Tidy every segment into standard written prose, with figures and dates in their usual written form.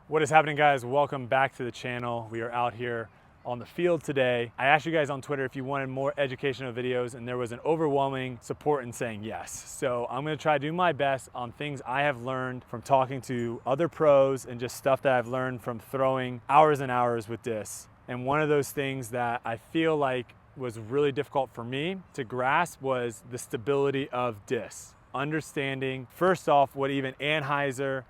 What is happening, guys? Welcome back to the channel. We are out here on the field today. I asked you guys on Twitter if you wanted more educational videos, and there was an overwhelming support in saying yes. So I'm gonna try to do my best on things I have learned from talking to other pros and just stuff that I've learned from throwing hours and hours with discs. And one of those things that I feel like was really difficult for me to grasp was the stability of discs. Understanding, first off, what even anhyzer,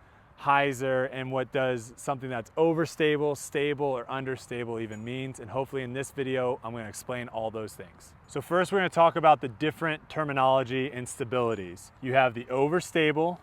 hyzer, and what does something that's overstable, stable, or understable even means. And hopefully in this video, I'm going to explain all those things. So first, we're going to talk about the different terminology and stabilities. You have the overstable,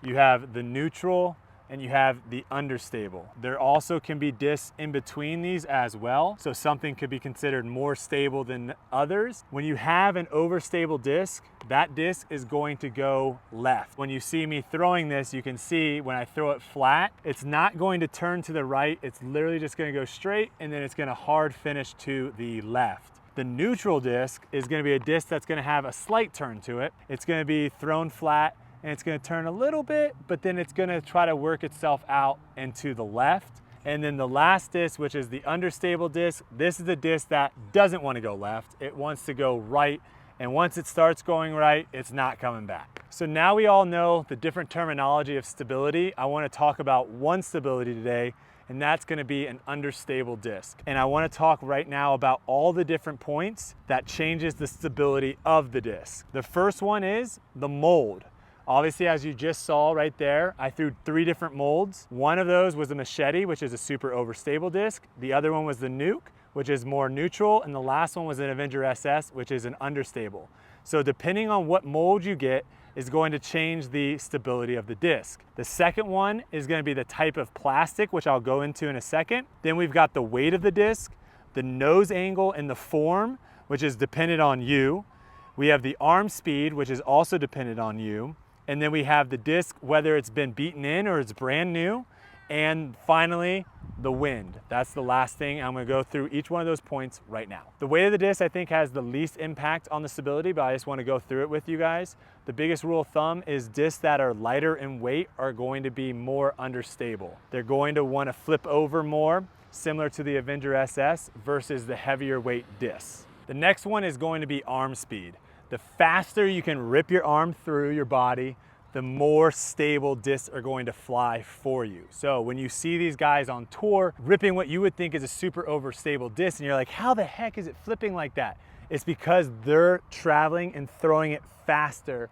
you have the neutral, and you have the understable. There also can be discs in between these as well. So something could be considered more stable than others. When you have an overstable disc, that disc is going to go left. When you see me throwing this, you can see when I throw it flat, it's not going to turn to the right. It's literally just gonna go straight, and then it's gonna hard finish to the left. The neutral disc is gonna be a disc that's gonna have a slight turn to it. It's gonna be thrown flat, and it's gonna turn a little bit, but then it's gonna try to work itself out into the left. And then the last disc, which is the understable disc, this is the disc that doesn't wanna go left. It wants to go right, and once it starts going right, it's not coming back. So now we all know the different terminology of stability. I wanna talk about one stability today, and that's gonna be an understable disc. And I wanna talk right now about all the different points that changes the stability of the disc. The first one is the mold. Obviously, as you just saw right there, I threw 3 different molds. One of those was a machete, which is a super overstable disc. The other one was the nuke, which is more neutral. And the last one was an Avenger SS, which is an understable. So depending on what mold you get is going to change the stability of the disc. The second one is going to be the type of plastic, which I'll go into in a second. Then we've got the weight of the disc, the nose angle and the form, which is dependent on you. We have the arm speed, which is also dependent on you. And then we have the disc, whether it's been beaten in or it's brand new. And finally, the wind. That's the last thing. I'm gonna go through each one of those points right now. The weight of the disc, I think, has the least impact on the stability, but I just wanna go through it with you guys. The biggest rule of thumb is discs that are lighter in weight are going to be more understable. They're going to wanna flip over more, similar to the Avenger SS versus the heavier weight discs. The next one is going to be arm speed. The faster you can rip your arm through your body, the more stable discs are going to fly for you. So when you see these guys on tour ripping what you would think is a super overstable disc, and you're like, how the heck is it flipping like that? It's because they're traveling and throwing it faster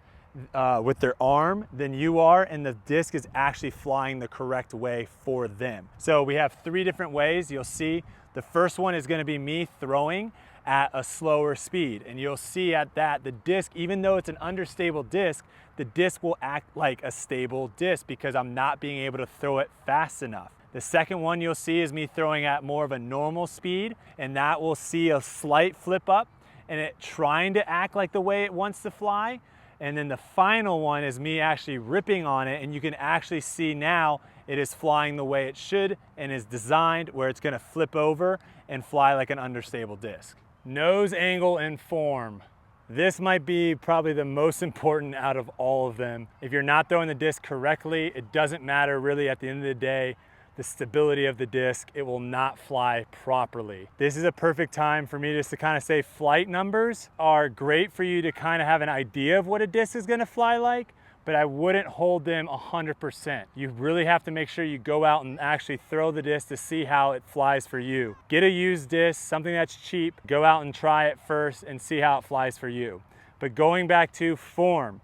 with their arm than you are, and the disc is actually flying the correct way for them. So we have 3 different ways. You'll see the first one is gonna be me throwing at a slower speed. And you'll see at that, the disc, even though it's an understable disc, the disc will act like a stable disc because I'm not being able to throw it fast enough. The second one you'll see is me throwing at more of a normal speed, and that will see a slight flip up and it trying to act like the way it wants to fly. And then the final one is me actually ripping on it, and you can actually see now it is flying the way it should and is designed where it's gonna flip over and fly like an understable disc. Nose angle and form. This might be probably the most important out of all of them. If you're not throwing the disc correctly, it doesn't matter really at the end of the day, the stability of the disc, it will not fly properly. This is a perfect time for me just to kind of say flight numbers are great for you to kind of have an idea of what a disc is gonna fly like, but I wouldn't hold them 100%. You really have to make sure you go out and actually throw the disc to see how it flies for you. Get a used disc, something that's cheap, go out and try it first and see how it flies for you. But going back to form,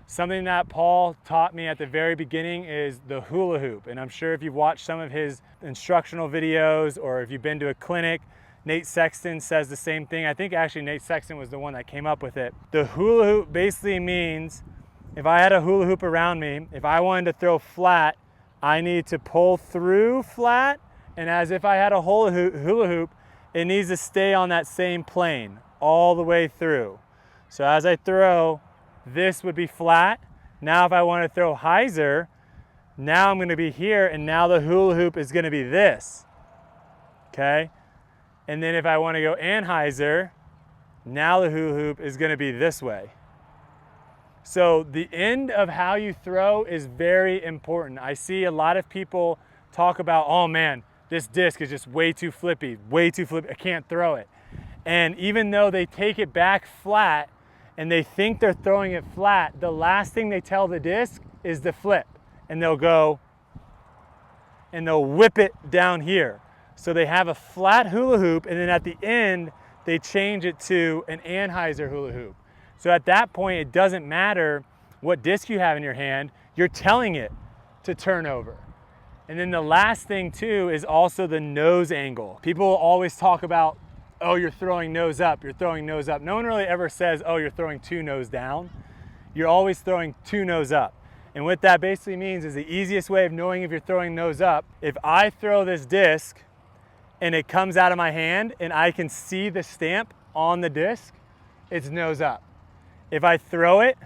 something that Paul taught me at the very beginning is the hula hoop. And I'm sure if you've watched some of his instructional videos or if you've been to a clinic, Nate Sexton says the same thing. I think actually Nate Sexton was the one that came up with it. The hula hoop basically means if I had a hula hoop around me, if I wanted to throw flat, I need to pull through flat, and as if I had a hula hoop, it needs to stay on that same plane all the way through. So as I throw, this would be flat. Now if I want to throw hyzer, now I'm going to be here, and now the hula hoop is going to be this, okay? And then if I want to go anhyzer, now the hula hoop is going to be this way. So the end of how you throw is very important. I see a lot of people talk about, oh man, this disc is just way too flippy, I can't throw it. And even though they take it back flat and they think they're throwing it flat, the last thing they tell the disc is to flip. And they'll go and they'll whip it down here. So they have a flat hula hoop, and then at the end, they change it to an Anheuser hula hoop. So at that point, it doesn't matter what disc you have in your hand, you're telling it to turn over. And then the last thing too is also the nose angle. People always talk about, oh, you're throwing nose up, you're throwing nose up. No one really ever says, oh, you're throwing two nose down. You're always throwing two nose up. And what that basically means is the easiest way of knowing if you're throwing nose up, if I throw this disc and it comes out of my hand and I can see the stamp on the disc, it's nose up. If I throw it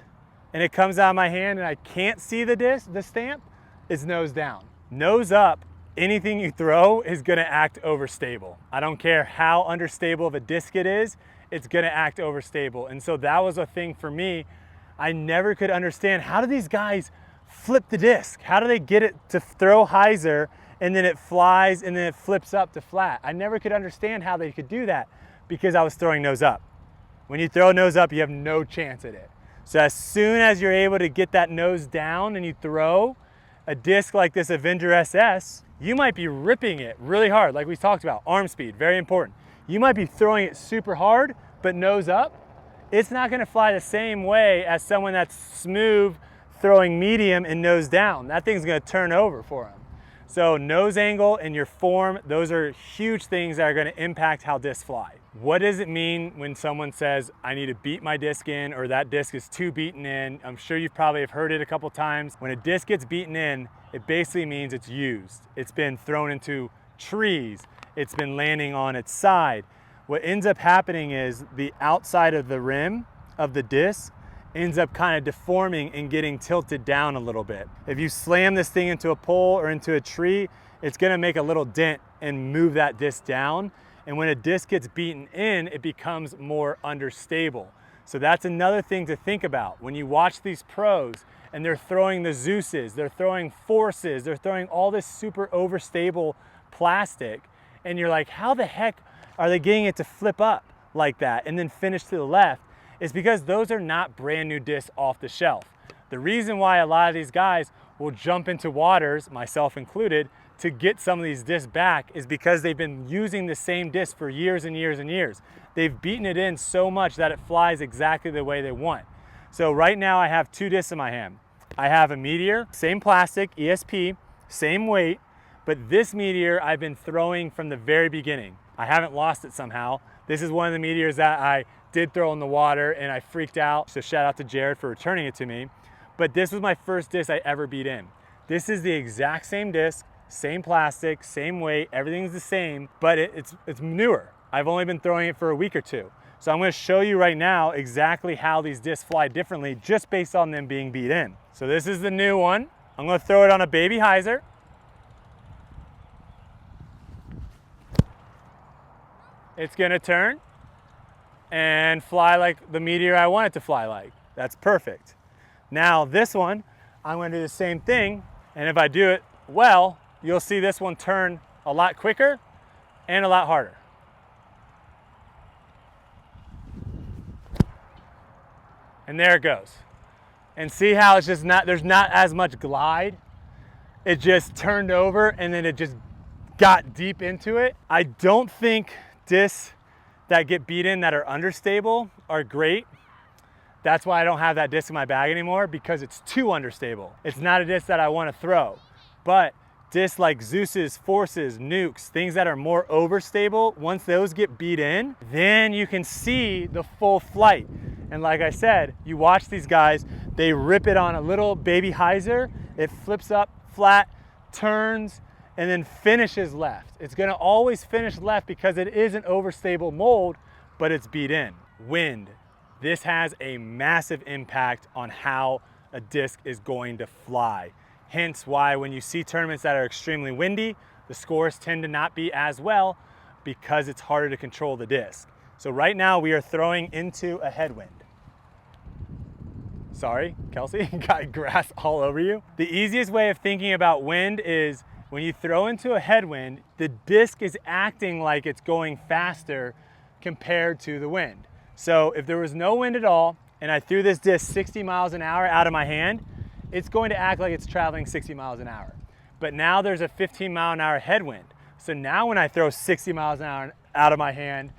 and it comes out of my hand and I can't see the disc, the stamp, it's nose down. Nose up, anything you throw is gonna act overstable. I don't care how understable of a disc it is, it's gonna act overstable. And so that was a thing for me. I never could understand, how do these guys flip the disc? How do they get it to throw hyzer and then it flies and then it flips up to flat? I never could understand how they could do that because I was throwing nose up. When you throw nose up, you have no chance at it. So as soon as you're able to get that nose down and you throw a disc like this Avenger SS, you might be ripping it really hard, like we talked about, arm speed, very important. You might be throwing it super hard, but nose up, it's not gonna fly the same way as someone that's smooth throwing medium and nose down. That thing's gonna turn over for them. So nose angle and your form, those are huge things that are gonna impact how discs fly. What does it mean when someone says, I need to beat my disc in, or that disc is too beaten in? I'm sure you probably have heard it a couple times. When a disc gets beaten in, it basically means it's used. It's been thrown into trees. It's been landing on its side. What ends up happening is the outside of the rim of the disc ends up kind of deforming and getting tilted down a little bit. If you slam this thing into a pole or into a tree, it's gonna make a little dent and move that disc down. And when a disc gets beaten in, it becomes more understable. So that's another thing to think about. When you watch these pros and they're throwing the Zeuses, they're throwing Forces, they're throwing all this super overstable plastic, and you're like, how the heck are they getting it to flip up like that and then finish to the left? It's because those are not brand new discs off the shelf. The reason why a lot of these guys will jump into waters, myself included, to get some of these discs back is because they've been using the same disc for years and years and years. They've beaten it in so much that it flies exactly the way they want. So right now I have two discs in my hand. I have a Meteor, same plastic, ESP, same weight, but this Meteor I've been throwing from the very beginning. I haven't lost it somehow. This is one of the Meteors that I did throw in the water and I freaked out. So shout out to Jared for returning it to me. But this was my first disc I ever beat in. This is the exact same disc, same plastic, same weight, everything's the same, but it's newer. I've only been throwing it for a week or two. So I'm gonna show you right now exactly how these discs fly differently just based on them being beat in. So this is the new one. I'm gonna throw it on a baby hyzer. It's gonna turn and fly like the Meteor I want it to fly like. That's perfect. Now this one, I'm gonna do the same thing, and if I do it well, you'll see this one turn a lot quicker and a lot harder. And there it goes. And see how it's just there's not as much glide. It just turned over and then it just got deep into it. I don't think discs that get beat in that are understable are great. That's why I don't have that disc in my bag anymore, because it's too understable. It's not a disc that I want to throw. But discs like Zeuses, Forces, Nukes, things that are more overstable, once those get beat in, then you can see the full flight. And like I said, you watch these guys, they rip it on a little baby hyzer, it flips up flat, turns, and then finishes left. It's gonna always finish left because it is an overstable mold, but it's beat in. Wind. This has a massive impact on how a disc is going to fly. Hence why when you see tournaments that are extremely windy, the scores tend to not be as well because it's harder to control the disc. So right now we are throwing into a headwind. Sorry, Kelsey, got grass all over you. The easiest way of thinking about wind is When you throw into a headwind, the disc is acting like it's going faster compared to the wind. So if there was no wind at all and I threw this disc 60 miles an hour out of my hand, it's going to act like it's traveling 60 miles an hour. But now there's a 15 mile an hour headwind. So now when I throw 60 miles an hour out of my hand,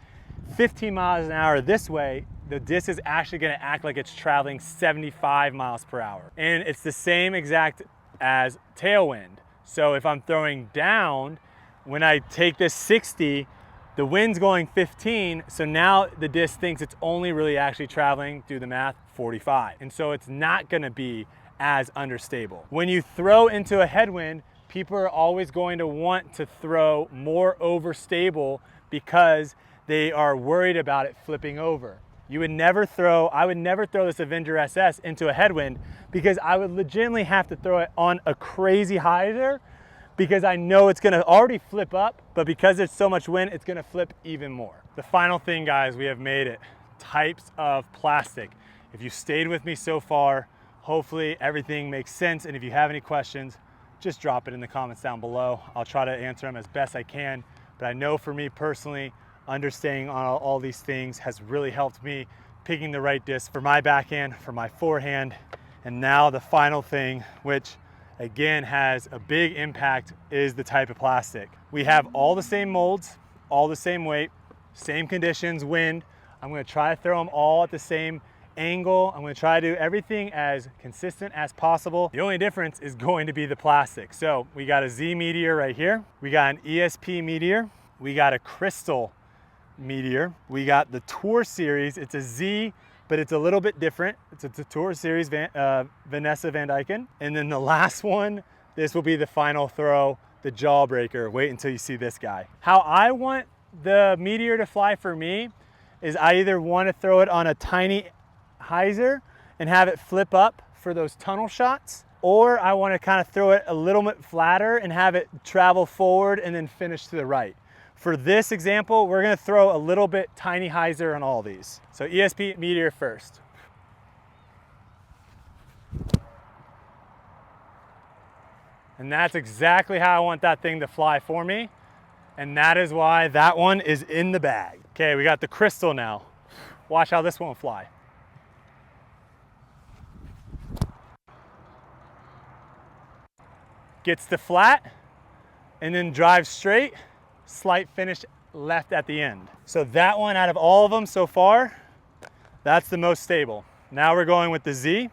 15 miles an hour this way, the disc is actually gonna act like it's traveling 75 miles per hour. And it's the same exact as tailwind. So if I'm throwing down, when I take this 60, the wind's going 15, so now the disc thinks it's only really actually traveling, do the math, 45. And so it's not gonna be as understable. When you throw into a headwind, people are always going to want to throw more overstable because they are worried about it flipping over. I would never throw this Avenger SS into a headwind because I would legitimately have to throw it on a crazy hyzer because I know it's gonna already flip up, but because there's so much wind, it's gonna flip even more. The final thing, guys, we have made it. Types of plastic. If you stayed with me so far, hopefully everything makes sense, and if you have any questions, just drop it in the comments down below. I'll try to answer them as best I can, but I know for me personally, understanding all these things has really helped me picking the right disc for my backhand, for my forehand. And now the final thing, which again has a big impact, is the type of plastic. We have all the same molds, all the same weight, same conditions, wind. I'm gonna try to throw them all at the same angle. I'm gonna try to do everything as consistent as possible. The only difference is going to be the plastic. So we got a Z Meteor right here. We got an ESP Meteor. We got a Crystal Meteor. We got the Tour Series. It's a Z, but it's a little bit different. It's a Tour Series Vanessa Van Dyken. And then the last one, this will be the final throw, the Jawbreaker. Wait until you see this guy. How I want the Meteor to fly for me is I either want to throw it on a tiny hyzer and have it flip up for those tunnel shots, or I want to kind of throw it a little bit flatter and have it travel forward and then finish to the right. For this example, we're going to throw a little bit tiny hyzer on all these. So ESP Meteor first. And that's exactly how I want that thing to fly for me. And that is why that one is in the bag. Okay, we got the Crystal now. Watch how this one will fly. Gets the flat and then drives straight, slight finish left at the end. So that one, out of all of them so far, that's the most stable. Now we're going with the Z.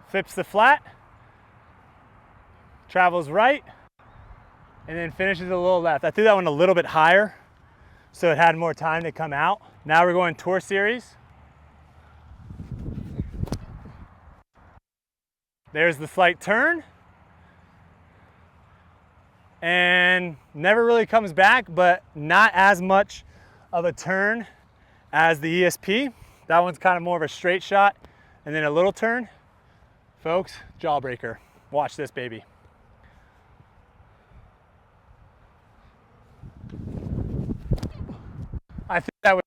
Flips the flat, travels right, and then finishes a little left. I threw that one a little bit higher so it had more time to come out. Now we're going Tour Series. There's the slight turn. And never really comes back, but not as much of a turn as the ESP. That one's kind of more of a straight shot and then a little turn. Folks, Jawbreaker. Watch this baby. I think that was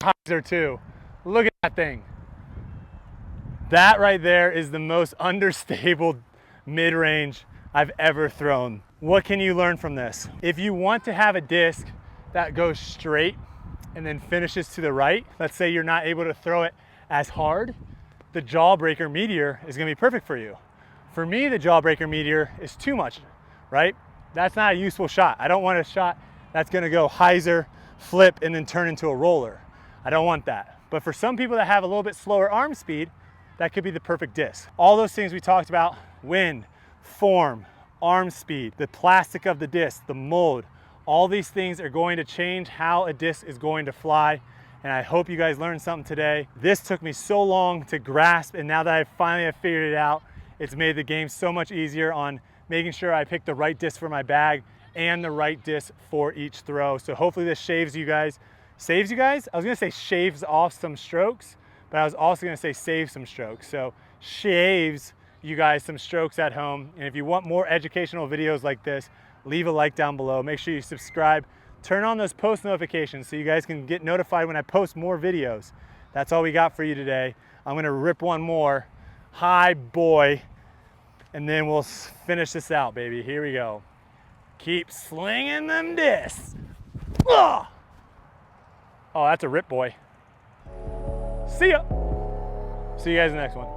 hyzer too. Look at that thing. That right there is the most understable mid-range I've ever thrown. What can you learn from this? If you want to have a disc that goes straight and then finishes to the right, let's say you're not able to throw it as hard, the Jawbreaker Meteor is gonna be perfect for you. For me, the Jawbreaker Meteor is too much, right? That's not a useful shot. I don't want a shot that's gonna go hyzer, flip, and then turn into a roller. I don't want that. But for some people that have a little bit slower arm speed, that could be the perfect disc. All those things we talked about, wind, form, arm speed, the plastic of the disc, the mold, all these things are going to change how a disc is going to fly. And I hope you guys learned something today. This took me so long to grasp, and now that I finally have figured it out, it's made the game so much easier on making sure I pick the right disc for my bag and the right disc for each throw. So hopefully this saves you guys. I was gonna say shaves off some strokes, but I was also gonna say save some strokes. So shaves you guys some strokes at home. And if you want more educational videos like this, leave a like down below. Make sure you subscribe. Turn on those post notifications so you guys can get notified when I post more videos. That's all we got for you today. I'm gonna rip one more, high boy. And then we'll finish this out, baby. Here we go. Keep slinging them discs. Oh, that's a rip, boy. See ya. See you guys in the next one.